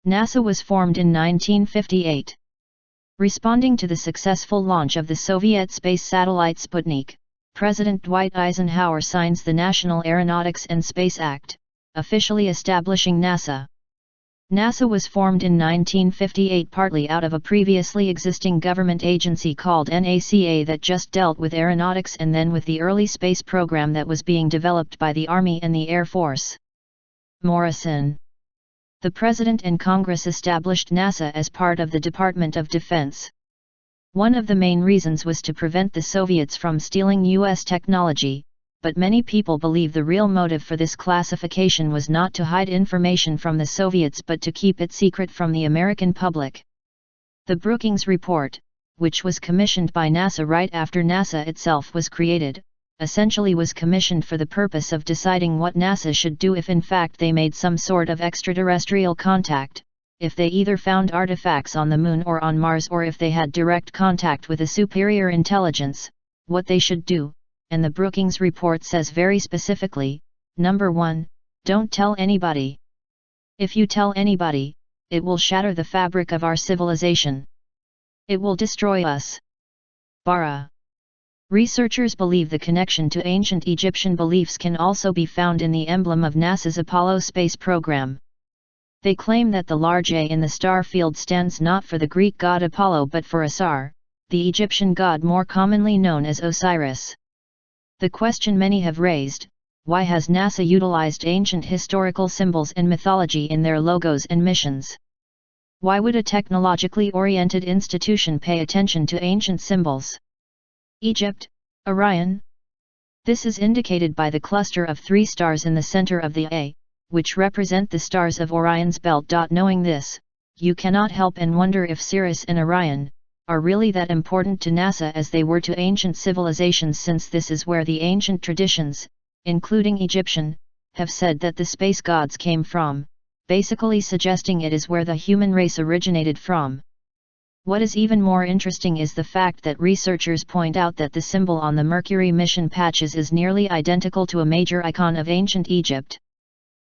NASA was formed in 1958. Responding to the successful launch of the Soviet space satellite Sputnik, President Dwight Eisenhower signs the National Aeronautics and Space Act, officially establishing NASA. NASA was formed in 1958 partly out of a previously existing government agency called NACA that just dealt with aeronautics and then with the early space program that was being developed by the Army and the Air Force. Morrison. The President and Congress established NASA as part of the Department of Defense. One of the main reasons was to prevent the Soviets from stealing U.S. technology, but many people believe the real motive for this classification was not to hide information from the Soviets but to keep it secret from the American public. The Brookings report, which was commissioned by NASA right after NASA itself was created, essentially was commissioned for the purpose of deciding what NASA should do if in fact they made some sort of extraterrestrial contact, if they either found artifacts on the Moon or on Mars, or if they had direct contact with a superior intelligence, what they should do, and the Brookings report says very specifically, number 1, don't tell anybody. If you tell anybody, it will shatter the fabric of our civilization. It will destroy us. Bara. Researchers believe the connection to ancient Egyptian beliefs can also be found in the emblem of NASA's Apollo space program. They claim that the large A in the star field stands not for the Greek god Apollo but for Asar, the Egyptian god more commonly known as Osiris. The question many have raised, why has NASA utilized ancient historical symbols and mythology in their logos and missions? Why would a technologically oriented institution pay attention to ancient symbols? Egypt, Orion. This is indicated by the cluster of 3 stars in the center of the A, which represent the stars of Orion's belt. Knowing this, you cannot help and wonder if Sirius and Orion are really that important to NASA as they were to ancient civilizations, since this is where the ancient traditions, including Egyptian, have said that the space gods came from, basically suggesting it is where the human race originated from. What is even more interesting is the fact that researchers point out that the symbol on the Mercury mission patches is nearly identical to a major icon of ancient Egypt.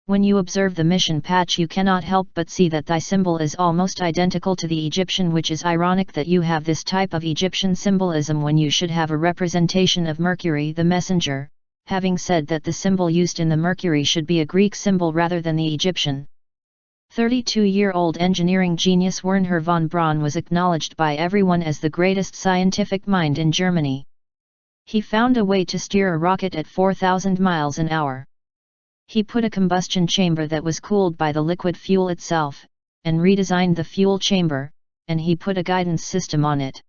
When you observe the mission patch, you cannot help but see that the symbol is almost identical to the Egyptian, which is ironic that you have this type of Egyptian symbolism when you should have a representation of Mercury the messenger, having said that the symbol used in the Mercury should be a Greek symbol rather than the Egyptian. 32-year-old engineering genius Wernher von Braun was acknowledged by everyone as the greatest scientific mind in Germany. He found a way to steer a rocket at 4,000 miles an hour. He put a combustion chamber that was cooled by the liquid fuel itself, and redesigned the fuel chamber, and he put a guidance system on it.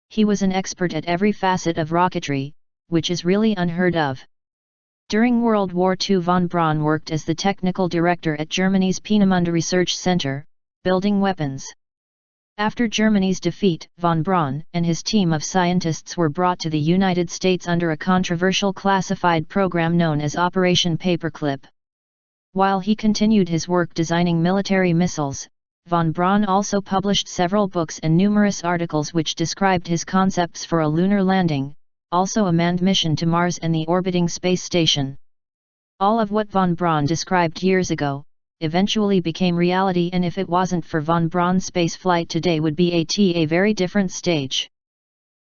He was an expert at every facet of rocketry, which is really unheard of. During World War II, von Braun worked as the technical director at Germany's Peenemünde Research Center, building weapons. After Germany's defeat, von Braun and his team of scientists were brought to the United States under a controversial classified program known as Operation Paperclip. While he continued his work designing military missiles, von Braun also published several books and numerous articles which described his concepts for a lunar landing, also a manned mission to Mars and the orbiting space station. All of what von Braun described years ago eventually became reality, and if it wasn't for von Braun's spaceflight today would be at a very different stage.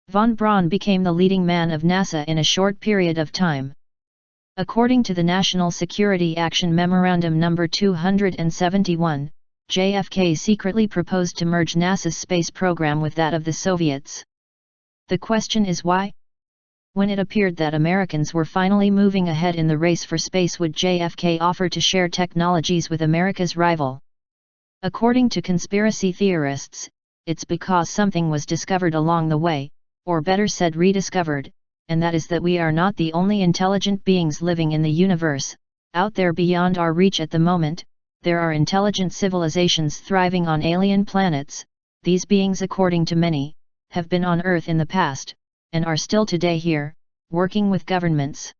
Von Braun became the leading man of NASA in a short period of time. According to the National Security Action Memorandum No. 271, JFK secretly proposed to merge NASA's space program with that of the Soviets. The question is why? When it appeared that Americans were finally moving ahead in the race for space, would JFK offer to share technologies with America's rival? According to conspiracy theorists, it's because something was discovered along the way, or better said rediscovered, and that is that we are not the only intelligent beings living in the universe. Out there beyond our reach at the moment, there are intelligent civilizations thriving on alien planets. These beings, according to many, have been on Earth in the past, and are still today here, working with governments.